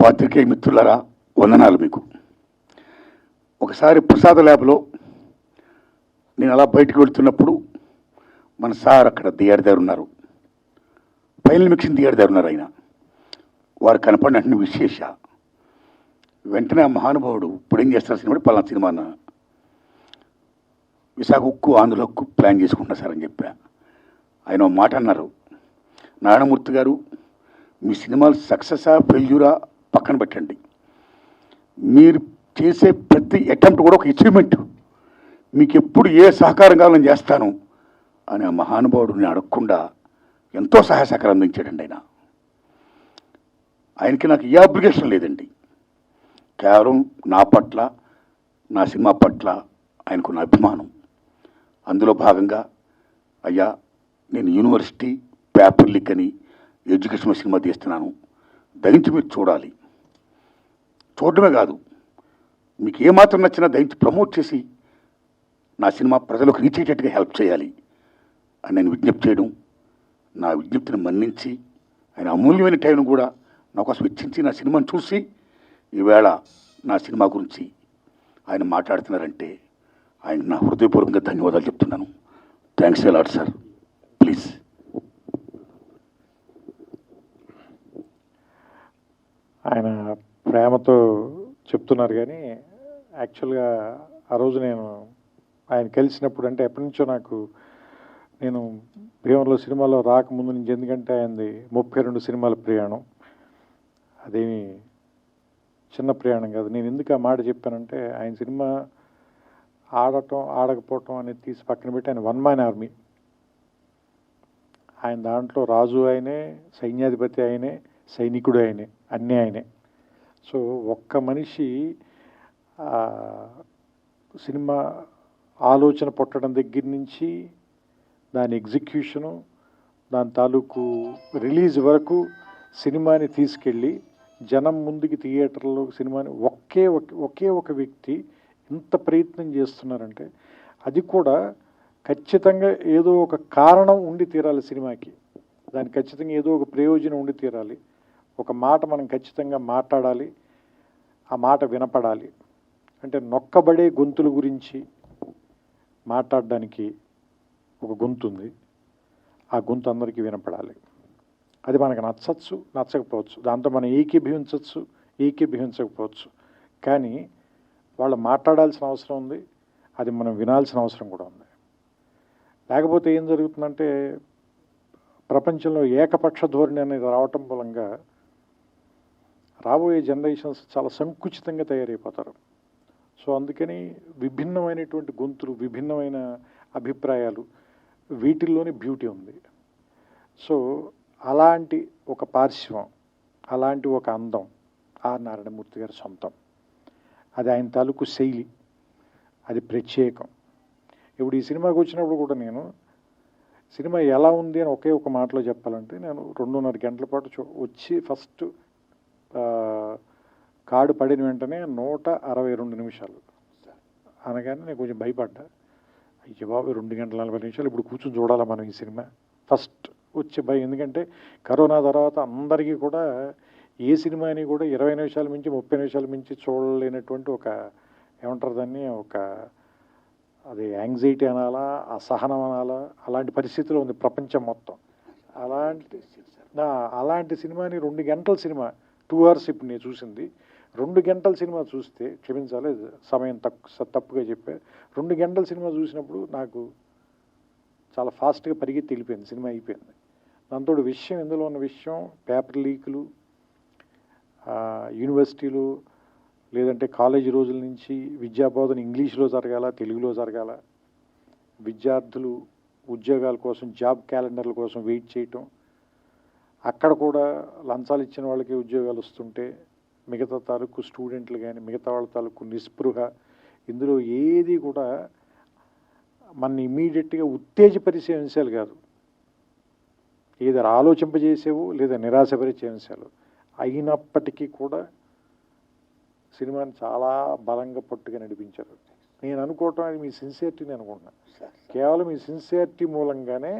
పాత్రికేయ మిత్రులారా, వందనాలు మీకు. ఒకసారి ప్రసాద ల్యాబ్లో నేను అలా బయటకు వెళ్తున్నప్పుడు మన సార్ అక్కడ థియేటర్ దగ్గర ఉన్నారు, ఫైనల్ మిక్సింగ్ థియేటర్ దగ్గర ఉన్నారు. ఆయన వారు కనపడిన విశేష వెంటనే ఆ మహానుభావుడు ఇప్పుడు ఏం చేస్తారు సినిమా, పలానా సినిమా అన్న విశాఖ ఉక్కు ఆంధ్ర ఉక్కు ప్లాన్ చేసుకుంటున్నా సార్ అని చెప్పా. ఆయన ఒక మాట అన్నారు, నారాయణమూర్తి గారు మీ సినిమాలు సక్సెసా ఫెయిల్యూరా పక్కన పెట్టండి, మీరు చేసే ప్రతి అటెంప్ట్ కూడా ఒక అచీవ్మెంట్, మీకు ఎప్పుడు ఏ సహకారం కావాలని చేస్తాను అని ఆ మహానుభావుడిని అడగకుండా ఎంతో సహాయ సహకారం అందించాడండి. ఆయనకి నాకు ఏ అబ్లిగేషన్ లేదండి, కేవలం నా పట్ల నా సినిమా పట్ల ఆయనకున్న అభిమానం. అందులో భాగంగా అయ్యా నేను యూనివర్సిటీ పేపర్ లీక్ అని ఎడ్యుకేషన్ సినిమా తీస్తున్నాను, దయించి మీరు చూడాలి, చూడడమే కాదు మీకు ఏమాత్రం నచ్చినా దయించి ప్రమోట్ చేసి నా సినిమా ప్రజలకు రీచ్ అయ్యేటట్టుగా హెల్ప్ చేయాలి అని నేను విజ్ఞప్తి చేయడం, నా విజ్ఞప్తిని మన్నించి ఆయన అమూల్యమైన టైంను కూడా నా కోసం వెచ్చించి నా సినిమాను చూసి ఈవేళ నా సినిమా గురించి ఆయన మాట్లాడుతున్నారంటే ఆయన నా హృదయపూర్వకంగా ధన్యవాదాలు చెప్తున్నాను. Thanks a lot sir. Please. ఆయన ప్రేమతో చెప్తున్నారు కానీ యాక్చువల్గా ఆ రోజు నేను ఆయన కలిసినప్పుడు, అంటే ఎప్పటి నుంచో నేను భీమవరంలో సినిమాలో రాకముందు నుంచి, ఎందుకంటే ఆయనది 32 సినిమాల ప్రయాణం, అదేమి చిన్న ప్రయాణం కాదు. నేను ఎందుకు ఆ మాట చెప్పానంటే ఆయన సినిమా ఆడటం ఆడకపోవటం అనేది తీసి పక్కన పెట్టి ఆయన వన్ మ్యాన్ ఆర్మీ. ఆయన దాంట్లో రాజు ఆయనే, సైన్యాధిపతి ఆయనే, సైనికుడు ఆయనే, అన్నీ ఆయనే. సో ఒక్క మనిషి సినిమా ఆలోచన పుట్టడం దగ్గర నుంచి దాని ఎగ్జిక్యూషను, దాని తాలూకు రిలీజ్ వరకు సినిమాని తీసుకెళ్ళి జనం ముందుకి థియేటర్లో సినిమాని ఒకే ఒక వ్యక్తి ఇంత ప్రయత్నం చేస్తున్నారంటే అది కూడా ఖచ్చితంగా ఏదో ఒక కారణం ఉండి తీరాలి సినిమాకి, దానికి ఖచ్చితంగా ఏదో ఒక ప్రయోజనం ఉండి తీరాలి. ఒక మాట మనం ఖచ్చితంగా మాట్లాడాలి, ఆ మాట వినపడాలి. అంటే నొక్కబడే గొంతుల గురించి మాట్లాడడానికి ఒక గొంతు ఉంది, ఆ గొంతు అందరికీ వినపడాలి. అది మనకు నచ్చచ్చు, నచ్చకపోవచ్చు, దాంతో మనం ఏకీభవించవచ్చు, ఏకీభవించకపోవచ్చు, కానీ వాళ్ళు మాట్లాడాల్సిన అవసరం ఉంది, అది మనం వినాల్సిన అవసరం కూడా ఉంది. లేకపోతే ఏం జరుగుతుందంటే ప్రపంచంలో ఏకపక్ష ధోరణి అనేది రావటం మూలంగా రాబోయే జనరేషన్స్ చాలా సంకుచితంగా తయారైపోతారు. సో అందుకని విభిన్నమైనటువంటి గొంతులు, విభిన్నమైన అభిప్రాయాలు, వీటిల్లోని బ్యూటీ ఉంది. సో అలాంటి ఒక పార్శ్వం, అలాంటి ఒక అందం ఆర్ నారాయణమూర్తి గారి సొంతం. అది ఆయన తాలూకు శైలి, అది ప్రత్యేకం. ఇప్పుడు ఈ సినిమాకి వచ్చినప్పుడు కూడా నేను సినిమా ఎలా ఉంది అని ఒకే ఒక మాటలో చెప్పాలంటే, నేను 2.5 గంటల పాటు వచ్చి ఫస్ట్ కార్డు పడిన వెంటనే 162 నిమిషాలు అనగానే నేను కొంచెం భయపడ్డా. అయ్యో బాబు 2 గంటల 40 నిమిషాలు ఇప్పుడు కూర్చొని చూడాలా మనం ఈ సినిమా, ఫస్ట్ వచ్చే భయం. ఎందుకంటే కరోనా తర్వాత అందరికీ కూడా ఏ సినిమాని కూడా 20 నిమిషాల మించి 30 నిమిషాల మించి చూడలేనటువంటి ఒక, ఏమంటారు దాన్ని, ఒక అది యాంగ్జైటీ అనాలా, అసహనం అనాలా, అలాంటి పరిస్థితిలో ఉంది ప్రపంచం మొత్తం. అలాంటి సినిమాని 2 గంటల సినిమా, 2 hours ఇప్పుడు నేను చూసింది, 2 గంటల సినిమా చూస్తే, క్షమించాలి సమయం తప్పుగా చెప్పా, 2 గంటల సినిమా చూసినప్పుడు నాకు చాలా ఫాస్ట్గా పరిగెత్తి వెళ్ళిపోయింది, సినిమా అయిపోయింది. దాంతో విషయం, ఇందులో ఉన్న విషయం పేపర్ లీకులు, యూనివర్సిటీలు లేదంటే కాలేజీ రోజుల నుంచి విద్యాబోధన ఇంగ్లీష్లో జరగాల, తెలుగులో జరగాల, విద్యార్థులు ఉద్యోగాల కోసం జాబ్ క్యాలెండర్ల కోసం వెయిట్ చేయటం, అక్కడ కూడా లంచాలు ఇచ్చిన వాళ్ళకి ఉద్యోగాలు వస్తుంటే మిగతా తాలూకు స్టూడెంట్లు కానీ మిగతా వాళ్ళ తాలూకు నిస్పృహ, ఇందులో ఏది కూడా మన ఇమీడియట్గా ఉత్తేజపరిచే అంశాలు కాదు, ఏదో ఆలోచింపజేసేవు లేదా నిరాశపరిచే అంశాలు అయినప్పటికీ కూడా సినిమాని చాలా బలంగా పట్టుగా నడిపించారు. నేను అనుకోవటం అది మీ సిన్సియారిటీని అనుకుంటున్నాను. కేవలం మీ సిన్సియారిటీ మూలంగానే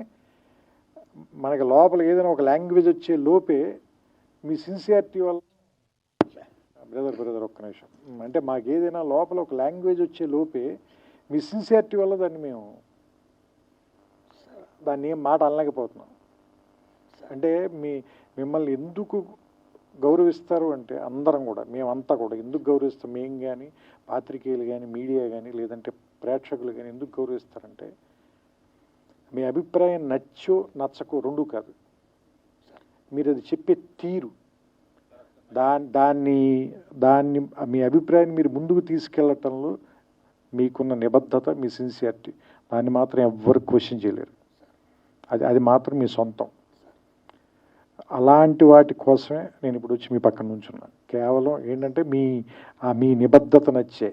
మనకి లోపల ఏదైనా ఒక లాంగ్వేజ్ వచ్చే లోపే మీ సిన్సియారిటీ వల్ల బ్రదర్ ఒక్క నిమిషం. అంటే మాకు ఏదైనా లోపల ఒక లాంగ్వేజ్ వచ్చే లోపే మీ సిన్సియారిటీ వల్ల దాన్ని ఏం మాట అనలేకపోతున్నాం. అంటే మిమ్మల్ని ఎందుకు గౌరవిస్తారు అంటే అందరం కూడా, మేమంతా కూడా ఎందుకు గౌరవిస్తాం, మేము కానీ పాత్రికేయులు కానీ మీడియా కానీ లేదంటే ప్రేక్షకులు కానీ ఎందుకు గౌరవిస్తారంటే మీ అభిప్రాయం నచ్చో నచ్చకో రెండు కాదు, మీరు అది చెప్పే తీరు, దాన్ని మీ అభిప్రాయాన్ని మీరు ముందుకు తీసుకెళ్ళటంలో మీకున్న నిబద్ధత, మీ సిన్సియారిటీ, దాన్ని మాత్రం ఎవ్వరు క్వశ్చన్ చేయలేరు. అది మాత్రం మీ సొంతం. అలాంటి వాటి కోసమే నేను ఇప్పుడు వచ్చి మీ పక్కన నుంచున్నాను. కేవలం ఏంటంటే మీ నిబద్ధత నచ్చే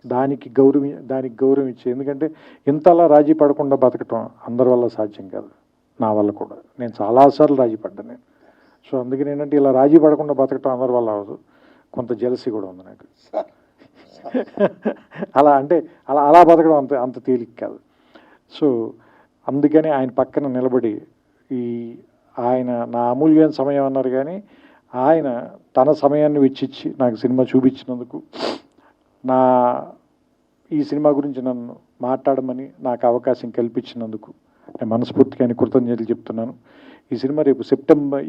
దానికి గౌరవం ఇచ్చే. ఎందుకంటే ఇంతలా రాజీ పడకుండా బతకటం అందరి వల్ల సాధ్యం కాదు, నా వల్ల కూడా. నేను చాలాసార్లు రాజీ పడ్డాను నేను. సో అందుకని ఏంటంటే ఇలా రాజీ పడకుండా బతకటం అందరి వల్ల అవ్వదు, కొంత జెలసీ కూడా ఉంది నాకు. అలా బతకడం అంత తేలిక కాదు. సో అందుకని ఆయన పక్కన నిలబడి ఆయన నా అమూల్యమైన సమయం అన్నారు, కానీ ఆయన తన సమయాన్ని వెచ్చిచ్చి నాకు సినిమా చూపించినందుకు, ఈ సినిమా గురించి నన్ను మాట్లాడమని నాకు అవకాశం కల్పించినందుకు నేను మనస్ఫూర్తిగా ఆయన కృతజ్ఞతలు చెప్తున్నాను. ఈ సినిమా రేపు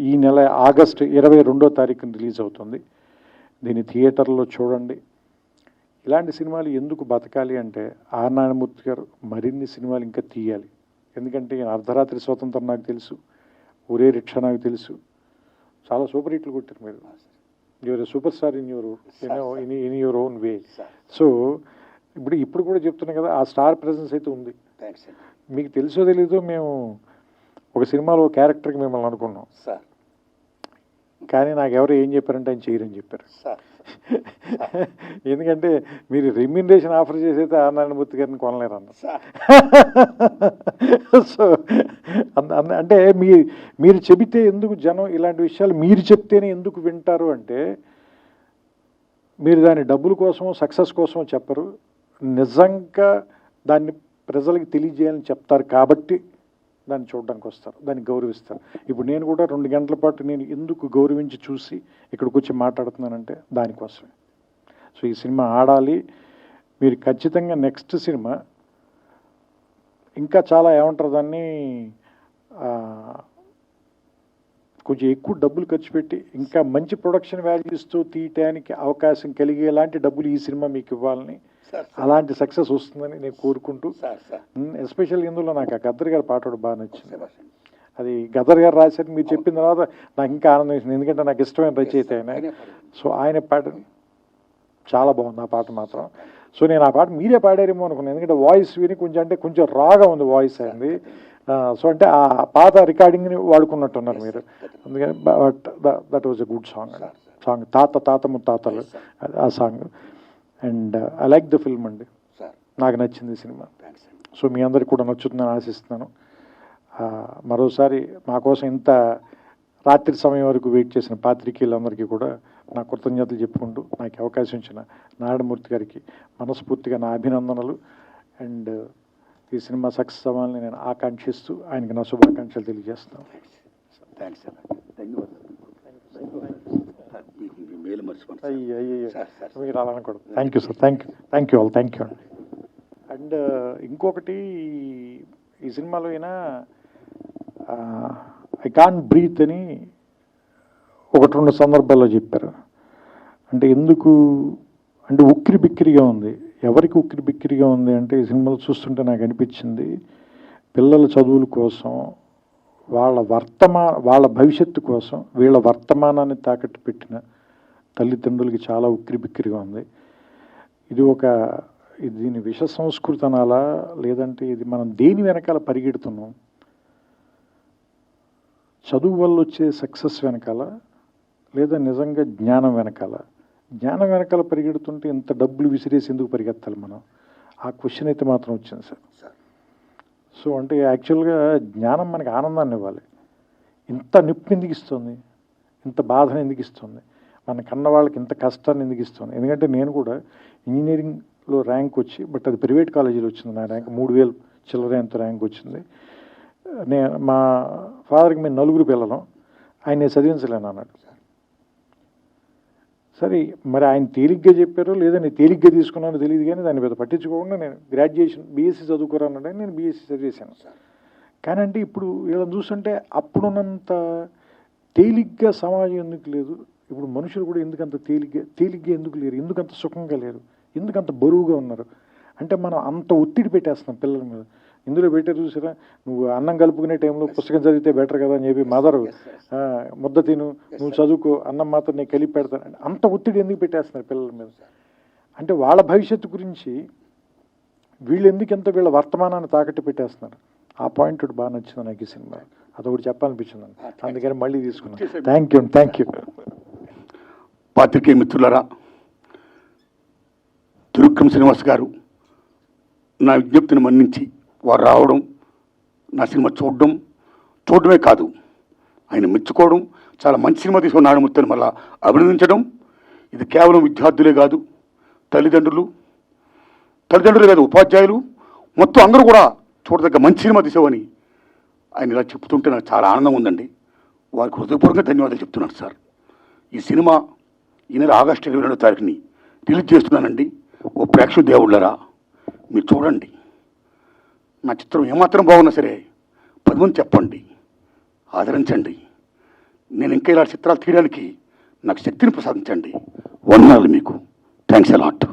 ఈ నెల ఆగస్టు 22వ తారీఖున రిలీజ్ అవుతుంది. దీన్ని థియేటర్లో చూడండి. ఇలాంటి సినిమాలు ఎందుకు బతకాలి అంటే ఆర్ నారాయణమూర్తి గారు మరిన్ని సినిమాలు ఇంకా తీయాలి. ఎందుకంటే అర్ధరాత్రి స్వతంత్రం నాకు తెలుసు, ఒరే రిక్షా నాకు తెలుసు, చాలా సూపర్ హిట్లు కొట్టారు మీరు. You're super star in your own way. So ఇప్పుడు కూడా చెప్తున్నాం కదా, ఆ స్టార్ ప్రెజెన్స్ అయితే ఉంది. మీకు తెలుసో తెలీదో మేము ఒక సినిమాలో క్యారెక్టర్కి మిమ్మల్ని అనుకున్నాం, కానీ నాకు ఎవరు ఏం చెప్పారంటే ఆయన చేయరని చెప్పారు. ఎందుకంటే మీరు రెమ్యూనరేషన్ ఆఫర్ చేసైతే ఆర్ నారాయణమూర్తి గారిని కొనలేరు అన్న. సో అంటే మీరు చెబితే ఎందుకు జనం ఇలాంటి విషయాలు మీరు చెప్తేనే ఎందుకు వింటారు అంటే, మీరు దాని డబ్బుల కోసమో సక్సెస్ కోసమో చెప్పరు, నిజంగా దాన్ని ప్రజలకు తెలియజేయాలని చెప్తారు కాబట్టి దాన్ని చూడడానికి వస్తారు, దాన్ని గౌరవిస్తారు. ఇప్పుడు నేను కూడా 2 గంటల పాటు నేను ఎందుకు గౌరవించి చూసి ఇక్కడికి వచ్చి మాట్లాడుతున్నానంటే దానికోసమే. సో ఈ సినిమా ఆడాలి. మీరు ఖచ్చితంగా నెక్స్ట్ సినిమా ఇంకా చాలా ఏమంటారు దాన్ని, కొంచెం ఎక్కువ డబ్బులు ఖర్చు పెట్టి ఇంకా మంచి ప్రొడక్షన్ వాల్యూస్తో తీయటానికి అవకాశం కలిగేలాంటి డబ్బులు ఈ సినిమా మీకు ఇవ్వాలని, అలాంటి సక్సెస్ వస్తుందని నేను కోరుకుంటూ, ఎస్పెషల్ ఇందులో నాకు ఆ గద్దర్ గారి పాట కూడా బాగా నచ్చింది. అది గద్దర్ గారు రాశారు, మీరు చెప్పిన తర్వాత నాకు ఇంకా ఆనందం వేసింది, ఎందుకంటే నాకు ఇష్టమైన రచయిత ఆయన. సో ఆయన పాట చాలా బాగుంది ఆ పాట మాత్రం. సో నేను ఆ పాట మీరే పాడారేమో అనుకున్నాను, ఎందుకంటే వాయిస్ విని కొంచెం రాగా ఉంది వాయిస్ అయింది. సో అంటే ఆ పాత రికార్డింగ్ని వాడుకున్నట్టున్నారు మీరు, అందుకని that was a good song. తాత ముత్తాతలు ఆ song. And I like the film అండి, నాకు నచ్చింది సినిమా. సో మీ అందరికి కూడా నచ్చుతుందని ఆశిస్తున్నాను. మరోసారి మా కోసం ఇంత రాత్రి సమయం వరకు వెయిట్ చేసిన పాత్రికేయులందరికీ కూడా నా కృతజ్ఞతలు చెప్పుకుంటూ, నాకు అవకాశం ఇచ్చిన నారాయణమూర్తి గారికి మనస్ఫూర్తిగా నా అభినందనలు. అండ్ ఈ సినిమా సక్సెస్ అవ్వాలని నేను ఆకాంక్షిస్తూ ఆయనకి నా శుభాకాంక్షలు తెలియజేస్తాను. మీరు అలా అనకూడదు. Thank you sir, thank you all, thank you అండి. అండ్ ఇంకొకటి, ఈ సినిమాలో అయినా ఐ కాంట్ బ్రీత్ అని 1-2 సందర్భాల్లో చెప్పారు. అంటే ఎందుకు అంటే ఉక్కిరి బిక్కిరిగా ఉంది. ఎవరికి ఉక్కిరి బిక్కిరిగా ఉంది అంటే, ఈ సినిమాలు చూస్తుంటే నాకు అనిపించింది, పిల్లల చదువుల కోసం, వాళ్ళ భవిష్యత్తు కోసం వీళ్ళ వర్తమానాన్ని తాకట్టు పెట్టిన తల్లిదండ్రులకి చాలా ఉక్కిరి బిక్కిరిగా ఉంది. దీని విష సంస్కృతి అనాలా, లేదంటే ఇది మనం దేని వెనకాల పరిగెడుతున్నాం? చదువు వల్ల వచ్చే సక్సెస్ వెనకాల, లేదా నిజంగా జ్ఞానం వెనకాల? జ్ఞానం వెనకాల పరిగెడుతుంటే ఇంత డబ్బులు విసిరేసి ఎందుకు పరిగెత్తాలి మనం? ఆ క్వశ్చన్ అయితే మాత్రం వచ్చింది సార్. సో అంటే యాక్చువల్గా జ్ఞానం మనకి ఆనందాన్ని ఇవ్వాలి. ఇంత నొప్పి ఎందుకు ఇస్తుంది, ఇంత బాధను ఎందుకు ఇస్తుంది, మన కన్న వాళ్ళకి ఇంత కష్టాన్ని ఎందుకు ఇస్తుంది? ఎందుకంటే నేను కూడా ఇంజనీరింగ్లో ర్యాంక్ వచ్చి, బట్ అది ప్రైవేట్ కాలేజీలో వచ్చింది నా ర్యాంక్, 3000 చిల్లర ఎంత ర్యాంక్ వచ్చింది. మా ఫాదర్కి మేము 4 పిల్లలం, ఆయన చదివించలేను అన్నాడు. సరే మరి ఆయన తేలిగ్గా చెప్పారో లేదా నేను తేలిగ్గా తీసుకున్నానో తెలియదు, కానీ దాన్ని పెద్ద పట్టించుకోకుండా నేను గ్రాడ్యుయేషన్ బీఎస్సీ చదువుకోరానంటే నేను బీఎస్సీ చదివేశాను. కానీ అంటే ఇప్పుడు వీళ్ళని చూస్తుంటే అప్పుడున్నంత తేలిగ్గా సమాజం ఎందుకు లేదు, ఇప్పుడు మనుషులు కూడా ఎందుకంత తేలిగ్గా ఎందుకు లేరు, ఎందుకంత సుఖంగా లేరు, ఎందుకంత బరువుగా ఉన్నారు అంటే మనం అంత ఒత్తిడి పెట్టేస్తున్నాం పిల్లల మీద. ఇందులో పెట్టారు చూసారా, నువ్వు అన్నం కలుపుకునే టైంలో పుస్తకం చదివితే బెటర్ కదా అని చెప్పి మదరు ముద్ద తిను, నువ్వు చదువుకో, అన్నం మాత్రం నేను కలిపి పెడతాను, అంత ఒత్తిడి ఎందుకు పెట్టేస్తున్నారు పిల్లల మీద. అంటే వాళ్ళ భవిష్యత్తు గురించి వీళ్ళు ఎందుకు ఎంత వీళ్ళ వర్తమానాన్ని తాకట్టు పెట్టేస్తున్నారు. ఆ పాయింట్ ఒకటి బాగా నచ్చింది నాకు ఈ సినిమా, అదొకటి చెప్పాలనిపించింది, అందుకని మళ్ళీ తీసుకున్నాను. Thank you. పాత్రికేయ మిత్రులారా, త్రివిక్రమ్ శ్రీనివాస్ గారు నా విజ్ఞప్తిని మన్నించి వారు రావడం, నా సినిమా చూడడమే కాదు ఆయన మెచ్చుకోవడం, చాలా మంచి సినిమా తీసుకున్న నారాయణమూర్తిని మళ్ళా అభినందించడం, ఇది కేవలం విద్యార్థులే కాదు, తల్లిదండ్రులు కాదు, ఉపాధ్యాయులు మొత్తం అందరూ కూడా చూడదగ్గ మంచి సినిమా తీసావని ఆయన ఇలా చెప్తుంటే నాకు చాలా ఆనందం ఉందండి. వారికి హృదయపూర్వకంగా ధన్యవాదాలు చెప్తున్నాను సార్. ఈ సినిమా ఈ నెల ఆగస్టు 22వ తారీఖుని రిలీజ్ చేస్తున్నానండి. ఓ ప్రేక్షక దేవుళ్ళరా, మీరు చూడండి. నా చిత్రం ఏమాత్రం బాగున్నా సరే 10 మంది చెప్పండి, ఆదరించండి. నేను ఇంకా ఇలా చిత్రాలు తీయడానికి నాకు శక్తిని ప్రసాదించండి. వందనాలు మీకు. Thanks a lot.